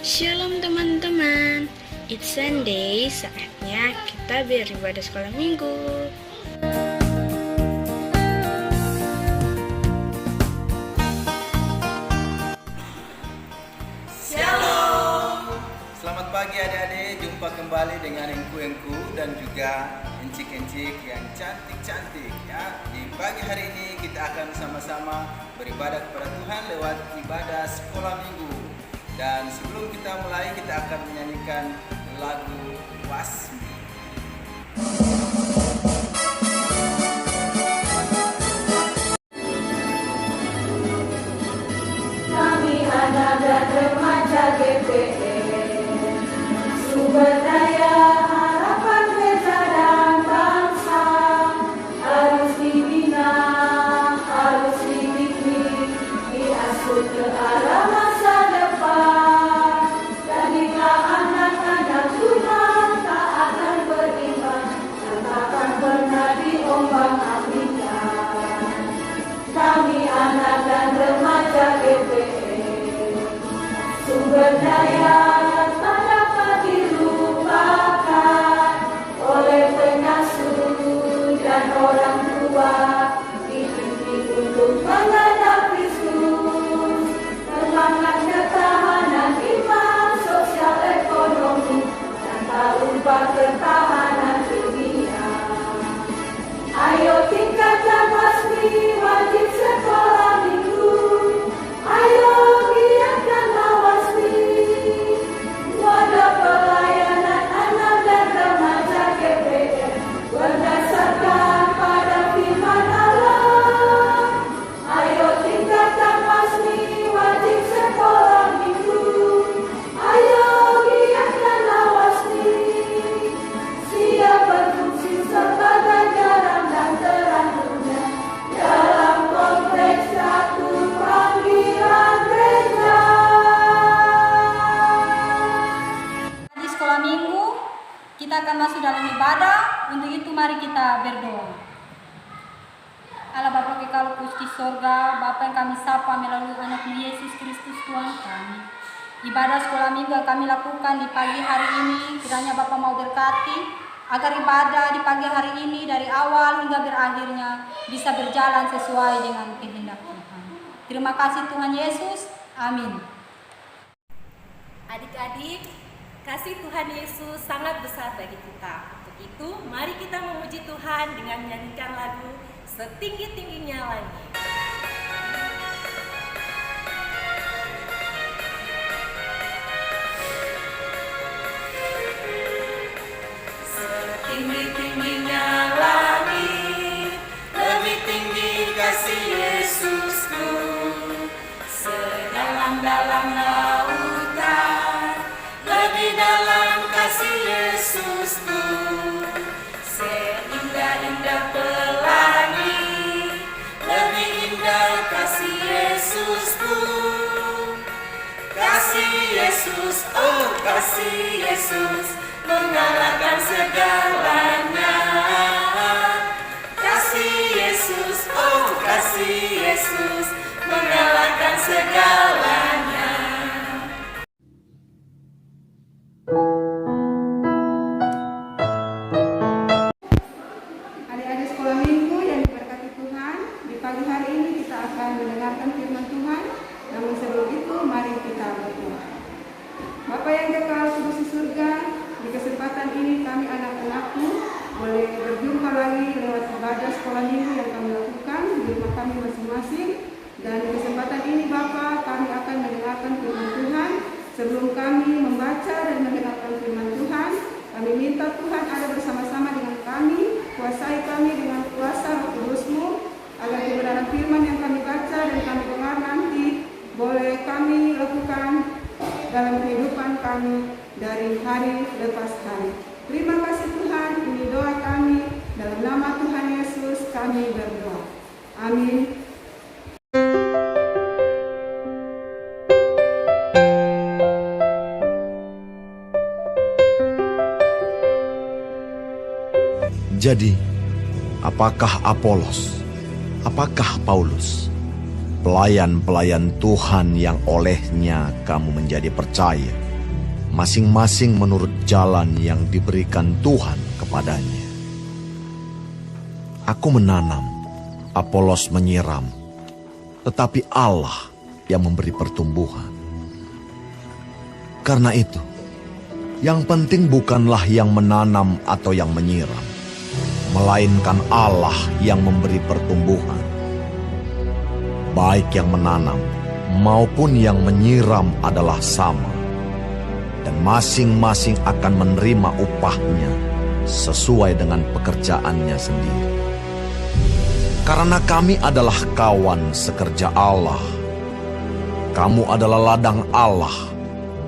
Shalom teman-teman, it's Sunday, saatnya kita beribadah sekolah minggu. Shalom. Selamat pagi adik-adik, jumpa kembali dengan engku-engku dan juga encik-encik yang cantik-cantik ya. Di pagi hari ini kita akan sama-sama beribadah kepada Tuhan lewat ibadah sekolah minggu. Dan sebelum kita mulai, kita akan menyanyikan lagu Wasmi. Kami anak dan remaja GPE, sumber daya harapan desa dan bangsa, harus dibina, harus dididik, diasuh ke arah masa depan. Jadilah anak-anak Tuhan, tak akan beriman, dan takkan pernah diombang-ambingkan. Kami anak dan remaja GPE, sumber daya tak dapat dilupakan oleh pengasuh dan orang tua, dididik untuk menghadap Kristus. Semangat ketahanan iman, sosial ekonomi, dan tak lupa ketahanan dunia. Ayo tingkatkan wasmi, wajib sekolah minggu. Ayo giatkanlah wasmi, wadah pelayanan anak dan remaja GPE berdasarkan pada firman Allah. Ayo tingkatkan wasmi, wajib sekolah minggu. Ayo giatkanlah wasmi, siap berfungsi sebagai garam dan terang dunia dalam konteks satu panggilan gereja. Di sekolah minggu kita akan masuk dalam ibadah. Untuk itu mari kita berdoa. Allah Bapa kekal di sorga, Bapa yang kami sapa melalui anak-Mu Yesus Kristus Tuhan kami. Ibadah sekolah minggu yang kami lakukan di pagi hari ini, kiranya Bapa mau berkati agar ibadah di pagi hari ini dari awal hingga berakhirnya bisa berjalan sesuai dengan kehendak Tuhan. Terima kasih Tuhan Yesus. Amin. Adik-adik, kasih Tuhan Yesus sangat besar bagi kita. Untuk itu, mari kita memuji Tuhan dengan menyanyikan lagu Setinggi-tingginya Langit. Setinggi-tingginya langit, lebih tinggi kasih Yesusku. Sedalam-dalam lautan, lebih dalam kasih Yesusku. Seindah-indah pelangi, lebih indah kasih Yesusku. Kasih Yesus, oh kasih Yesus, mengalahkan segalanya. Kasih Yesus, oh kasih Yesus, mengalahkan segalanya. Adik-adik sekolah minggu yang diberkati Tuhan, di pagi hari ini kita akan mendengarkan firman Tuhan. Namun sebelum itu, mari kita berdoa. Bapa yang kekal kudus di surga, di kesempatan ini kami anak-anakmu boleh berjumpa lagi lewat ibadah sekolah minggu yang kami lakukan di rumah kami masing-masing. Dan di kesempatan ini Bapa, kami akan mendengarkan firman Tuhan. Sebelum kami membaca dan mendengarkan firman Tuhan, kami minta Tuhan ada bersama-sama dengan kami, kuasai kami dengan kuasa Roh Kudus-Mu, agar kebenaran firman yang kami baca dan kami dengar nanti boleh kami lakukan dalam kehidupan kami dari hari lepas hari. Terima kasih Tuhan, ini doa kami, dalam nama Tuhan Yesus kami berdoa. Amin. Jadi, apakah Apolos? Apakah Paulus? Pelayan-pelayan Tuhan yang olehnya kamu menjadi percaya. masing-masing menurut jalan yang diberikan Tuhan kepadanya. Aku menanam, Apolos menyiram, tetapi Allah yang memberi pertumbuhan. Karena itu, yang penting bukanlah yang menanam atau yang menyiram, melainkan Allah yang memberi pertumbuhan. Baik yang menanam maupun yang menyiram adalah sama, dan masing-masing akan menerima upahnya sesuai dengan pekerjaannya sendiri. Karena kami adalah kawan sekerja Allah. Kamu adalah ladang Allah,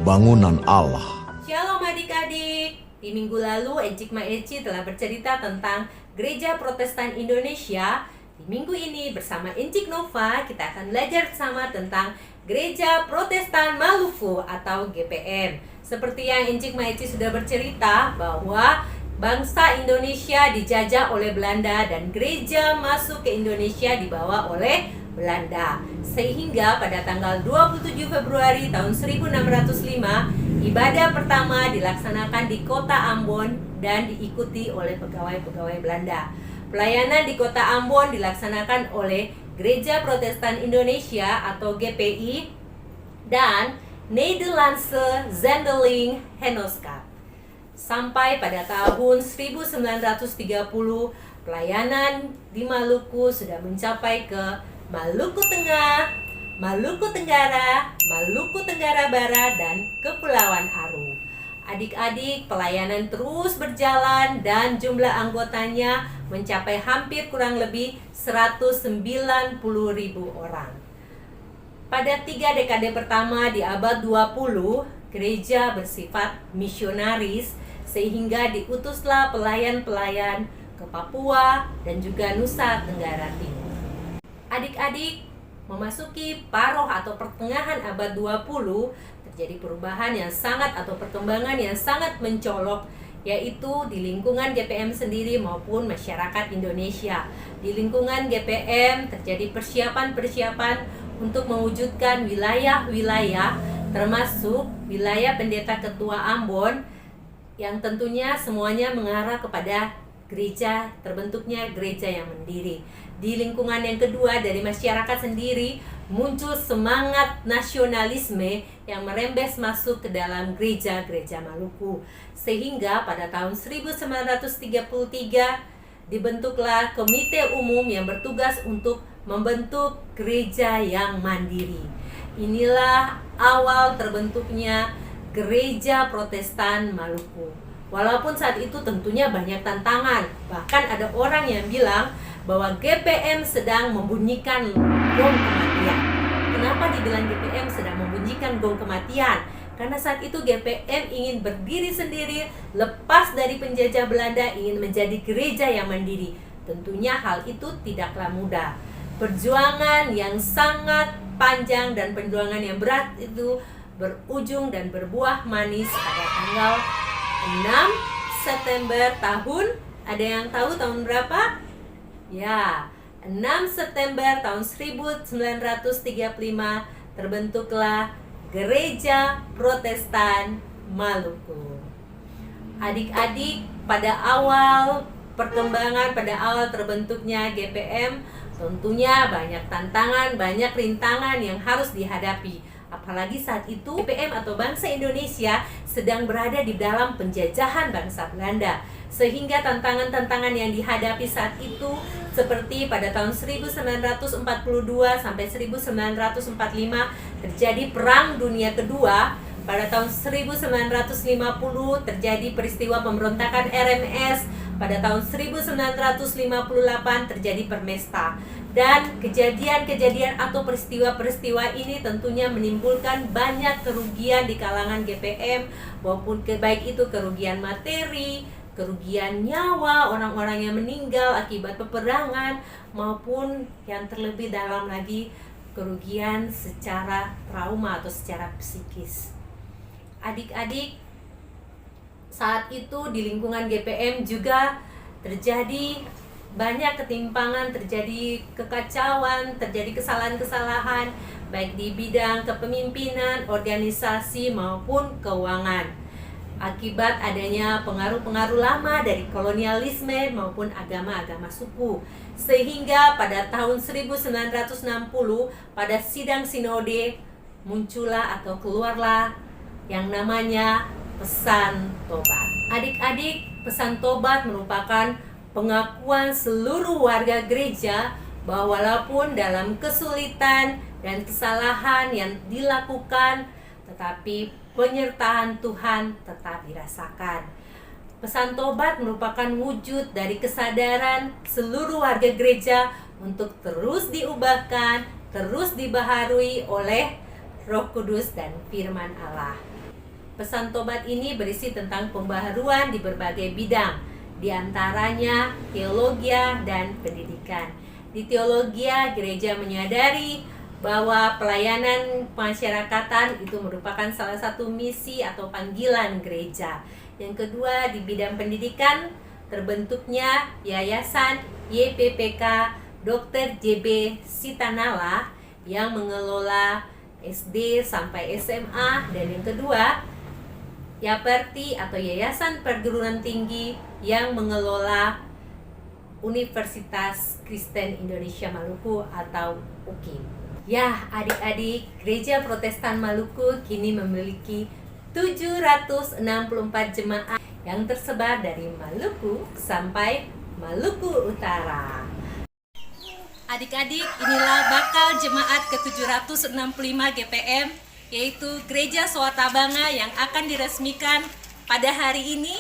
bangunan Allah. Shalom adik-adik. Di minggu lalu Encik Ma Eci telah bercerita tentang Gereja Protestan Indonesia. Di minggu ini bersama Encik Nova kita akan belajar bersama tentang Gereja Protestan Maluku atau GPM. Seperti yang Encik Ma Eci sudah bercerita bahwa bangsa Indonesia dijajah oleh Belanda dan gereja masuk ke Indonesia dibawa oleh Belanda. Sehingga pada tanggal 27 Februari tahun 1605, ibadah pertama dilaksanakan di kota Ambon dan diikuti oleh pegawai-pegawai Belanda. Pelayanan di kota Ambon dilaksanakan oleh Gereja Protestan Indonesia atau GPI dan Nederlandse Zendeling Genootschap. Sampai pada tahun 1930, pelayanan di Maluku sudah mencapai ke Maluku Tengah, Maluku Tenggara, Maluku Tenggara Barat, dan Kepulauan Aru. Adik-adik, pelayanan terus berjalan dan jumlah anggotanya mencapai hampir kurang lebih 190.000 orang. Pada 3 dekade pertama di abad 20, gereja bersifat misionaris sehingga diutuslah pelayan-pelayan ke Papua dan juga Nusa Tenggara Timur. Adik-adik, memasuki paruh atau pertengahan abad 20, terjadi perubahan yang sangat atau perkembangan yang sangat mencolok, yaitu di lingkungan GPM sendiri maupun masyarakat Indonesia. Di lingkungan GPM terjadi persiapan-persiapan untuk mewujudkan wilayah-wilayah, termasuk wilayah Pendeta Ketua Ambon, yang tentunya semuanya mengarah kepada gereja, terbentuknya gereja yang mandiri. Di lingkungan yang kedua dari masyarakat sendiri muncul semangat nasionalisme yang merembes masuk ke dalam gereja-gereja Maluku. Sehingga pada tahun 1933 dibentuklah komite umum yang bertugas untuk membentuk gereja yang mandiri. Inilah awal terbentuknya Gereja Protestan Maluku. Walaupun saat itu tentunya banyak tantangan. Bahkan ada orang yang bilang bahwa GPM sedang membunyikan gong kematian. Kenapa dibilang GPM sedang membunyikan gong kematian? Karena saat itu GPM ingin berdiri sendiri, lepas dari penjajah Belanda, ingin menjadi gereja yang mandiri. Tentunya hal itu tidaklah mudah. Perjuangan yang sangat panjang dan perjuangan yang berat itu berujung dan berbuah manis pada tanggal 6 September tahun, ada yang tahu tahun berapa? Ya, 6 September tahun 1935 terbentuklah Gereja Protestan Maluku. Adik-adik, pada awal perkembangan, pada awal terbentuknya GPM, tentunya banyak tantangan, banyak rintangan yang harus dihadapi. Apalagi saat itu GPM atau bangsa Indonesia sedang berada di dalam penjajahan bangsa Belanda. Sehingga tantangan-tantangan yang dihadapi saat itu seperti pada tahun 1942 sampai 1945 terjadi Perang Dunia Kedua. Pada tahun 1950 terjadi peristiwa pemberontakan RMS. Pada tahun 1958 terjadi Permesta. Dan kejadian-kejadian atau peristiwa-peristiwa ini tentunya menimbulkan banyak kerugian di kalangan GPM, maupun baik itu kerugian materi, kerugian nyawa, orang-orang yang meninggal akibat peperangan, maupun yang terlebih dalam lagi kerugian secara trauma atau secara psikis. Adik-adik, saat itu di lingkungan GPM juga terjadi banyak ketimpangan, terjadi kekacauan, terjadi kesalahan-kesalahan baik di bidang kepemimpinan, organisasi maupun keuangan. Akibat adanya pengaruh-pengaruh lama dari kolonialisme maupun agama-agama suku. Sehingga pada tahun 1960 pada sidang sinode muncullah atau keluarlah yang namanya Pesan Tobat. Adik-adik, Pesan Tobat merupakan pengakuan seluruh warga gereja bahwa walaupun dalam kesulitan dan kesalahan yang dilakukan, tetapi penyertaan Tuhan tetap dirasakan. Pesan Tobat merupakan wujud dari kesadaran seluruh warga gereja untuk terus diubahkan, terus dibaharui oleh Roh Kudus dan firman Allah. Pesan Tobat ini berisi tentang pembaharuan di berbagai bidang, di antaranya teologia dan pendidikan. Di teologia, gereja menyadari bahwa pelayanan masyarakatan itu merupakan salah satu misi atau panggilan gereja. Yang kedua, di bidang pendidikan terbentuknya Yayasan YPPK Dr. JB Sitanala yang mengelola SD sampai SMA. Dan yang kedua, Yaperti atau Yayasan Perguruan Tinggi yang mengelola Universitas Kristen Indonesia Maluku atau UKIM. Ya, adik-adik, Gereja Protestan Maluku kini memiliki 764 jemaat yang tersebar dari Maluku sampai Maluku Utara. Adik-adik, inilah bakal jemaat ke-765 GPM, yaitu Gereja Swatabanga yang akan diresmikan pada hari ini,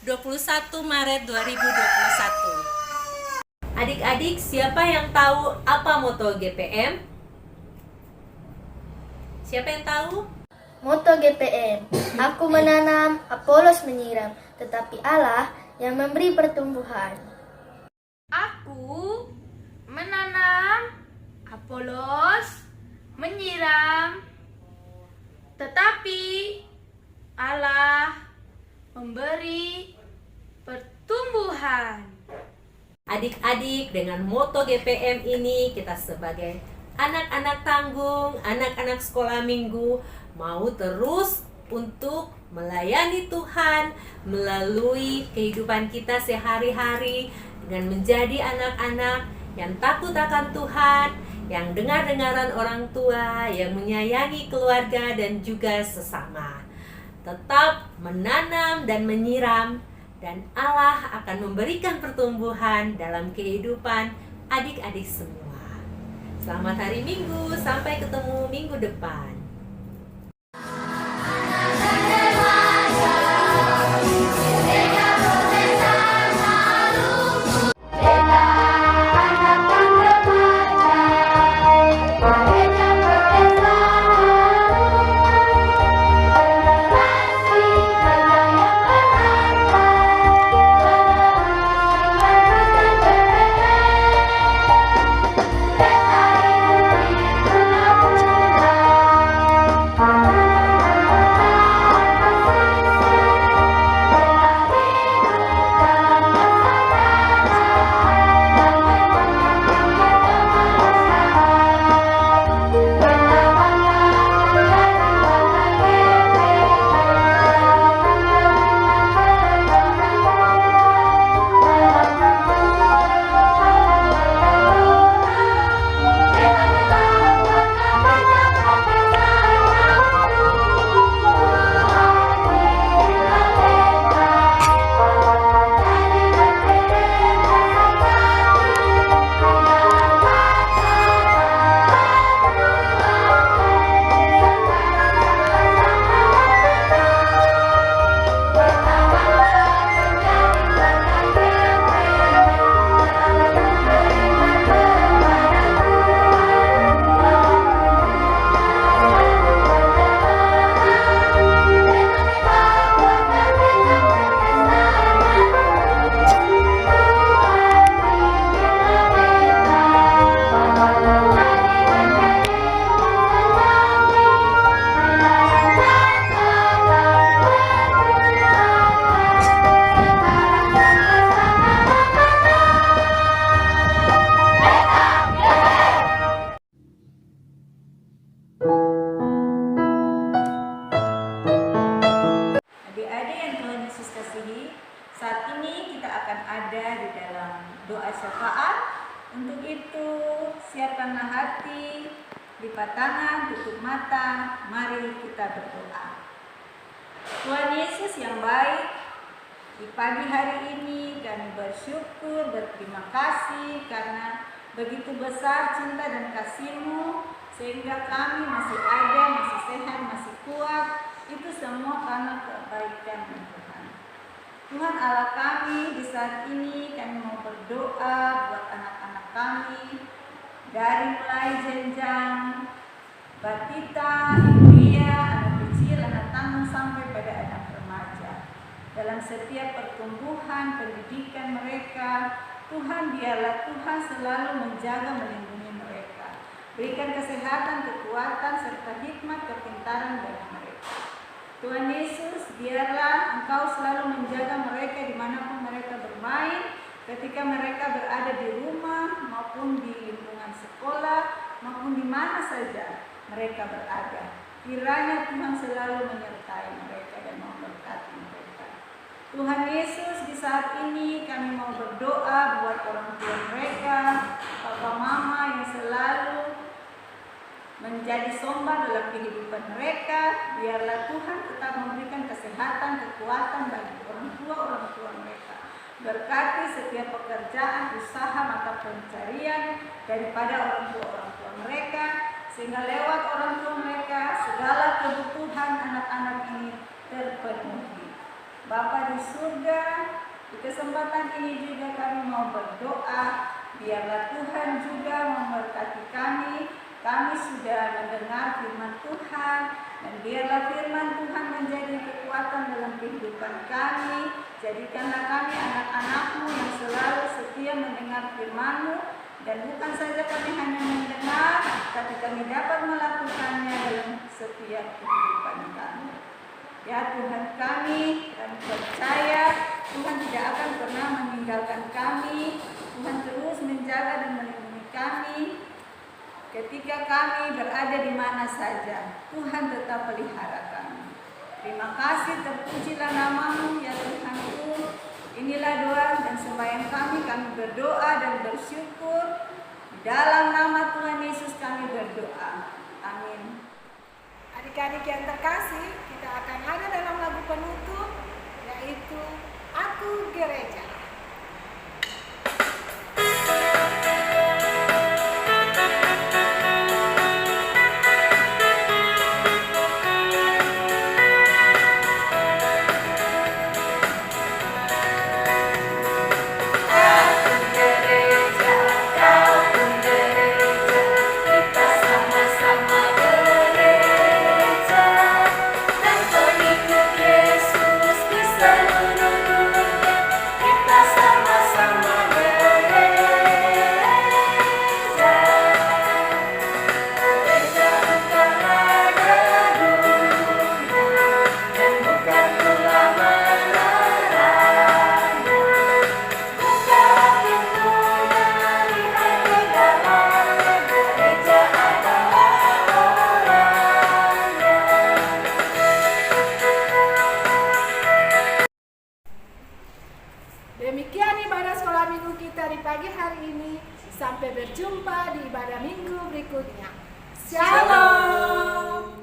21 Maret 2021. Adik-adik, siapa yang tahu apa moto GPM? Siapa yang tahu? Moto GPM, aku menanam, Apolos menyiram, tetapi Allah yang memberi pertumbuhan. Aku menanam, Apolos menyiram, tetapi Allah memberi pertumbuhan. Adik-adik, dengan moto GPM ini kita sebagai anak-anak tanggung, anak-anak sekolah minggu mau terus untuk melayani Tuhan melalui kehidupan kita sehari-hari dengan menjadi anak-anak yang takut akan Tuhan, yang dengar-dengaran orang tua, yang menyayangi keluarga dan juga sesama. Tetap menanam dan menyiram, dan Allah akan memberikan pertumbuhan dalam kehidupan adik-adik semua. Selamat hari Minggu, sampai ketemu minggu depan. ada di dalam doa syafaat. Untuk itu, siapkanlah hati, lipat tangan, tutup mata, mari kita berdoa. Tuhan Yesus yang baik, di pagi hari ini kami bersyukur, berterima kasih karena begitu besar cinta dan kasih-Mu sehingga kami masih ada, masih sehat, masih kuat. Itu semua karena kebaikan Tuhan. Tuhan Allah kami, di saat ini kami mau berdoa buat anak-anak kami dari mulai jenjang batita, ibuia, anak kecil, anak tanggung sampai pada anak remaja. Dalam setiap pertumbuhan pendidikan mereka, Tuhan biarlah Tuhan selalu menjaga melindungi mereka. Berikan kesehatan, kekuatan, serta hikmat, kepintaran bagi mereka. Tuhan Yesus, biarlah Engkau selalu menjaga mereka dimanapun mereka bermain, ketika mereka berada di rumah maupun di lingkungan sekolah maupun di mana saja mereka berada. Kiranya Tuhan selalu menyertai mereka dan memberkati mereka. Tuhan Yesus, di saat ini kami mau berdoa buat orang tua mereka, papa mama yang selalu menjadi sombong dalam kehidupan mereka. Biarlah Tuhan tetap memberikan kesehatan, kekuatan bagi orang tua mereka. Berkati setiap pekerjaan, usaha, mata pencarian daripada orang tua mereka, sehingga lewat orang tua mereka segala kebutuhan anak-anak ini terpenuhi. Bapa di surga, di kesempatan ini juga kami mau berdoa, biarlah Tuhan juga memberkati kami. Kami sudah mendengar firman Tuhan, dan biarlah firman Tuhan menjadi kekuatan dalam kehidupan kami. Jadikanlah kami anak-anak-Mu yang selalu setia mendengar firman-Mu, dan bukan saja kami hanya mendengar, tapi kami dapat melakukannya dalam setiap kehidupan kami. Ya Tuhan kami percaya Tuhan tidak akan pernah meninggalkan kami. Tuhan terus menjaga dan melindungi kami. Ketika kami berada di mana saja, Tuhan tetap pelihara kami. Terima kasih, terpujilah nama-Mu ya Tuhanku. Inilah doa dan sembahyang kami berdoa dan bersyukur. Di dalam nama Tuhan Yesus kami berdoa. Amin. Adik-adik yang terkasih, kita akan ada dalam lagu penutup, yaitu Aku Gereja. Demikian ibadah sekolah minggu kita di pagi hari ini. Sampai berjumpa di ibadah minggu berikutnya. Shalom.